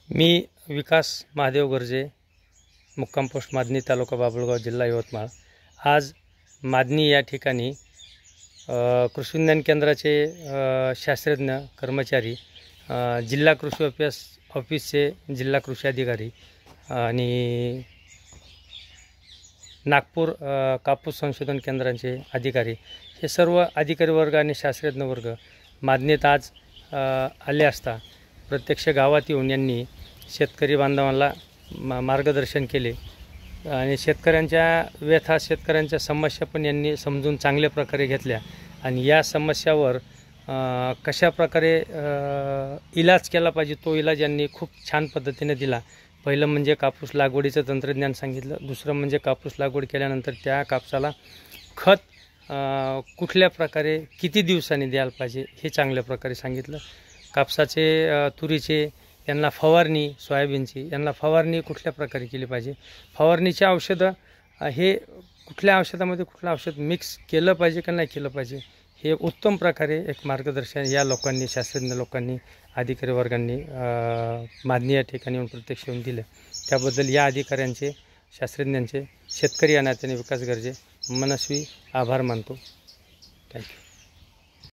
मी विकास महादेव गर्जे, मुक्काम पोस्ट मादनी, तालुका बाभुळगाव, जिल्हा यवतमाळ। आज मादनी या ठिकाणी कृषी विज्ञान केंद्राचे शास्त्रज्ञ कर्मचारी, जिल्हा कृषी ऑफिसचे जिल्हा कृषी अधिकारी आणि नागपूर कापूस संशोधन केंद्राचे अधिकारी, हे सर्व अधिकारी वर्ग आणि शास्त्रज्ञ वर्ग मादनीत आज आले असता प्रत्यक्ष गावात येऊन यांनी शेतकरी बांधवांना मार्गदर्शन केले आणि शेतकऱ्यांच्या व्यथा, शेतकऱ्यांच्या समस्या पण यांनी समजून चांगल्या प्रकारे घेतल्या आणि या समस्यावर कशा प्रकारे इलाज केला पाहिजे तो इलाज यांनी खूप छान पद्धतीने दिला। पहिलं म्हणजे कापूस लागवडीचं तंत्रज्ञान सांगितलं, दुसरं म्हणजे कापूस लागवड केल्यानंतर त्या कापसाला खत कुठल्या प्रकारे किती दिवसांनी द्यायला पाहिजे हे चांगल्या प्रकारे सांगितलं। कापसाचे तुरीचे यांना फवारणी, सोयाबीनची यांना फवारणी कुठल्या प्रकारे केली पाहिजे, फवारणीचे औषधं हे कुठल्या औषधामध्ये कुठलं औषध मिक्स केलं पाहिजे का नाही केलं पाहिजे हे उत्तम प्रकारे एक मार्गदर्शन या लोकांनी, शास्त्रज्ञ लोकांनी, अधिकारी वर्गांनी मादनी या ठिकाणी येऊन प्रत्यक्ष येऊन दिलं। त्याबद्दल या अधिकाऱ्यांचे, शास्त्रज्ञांचे शेतकरी या नात्याने विकास गर्जे मनस्वी आभार मानतो। थँक्यू।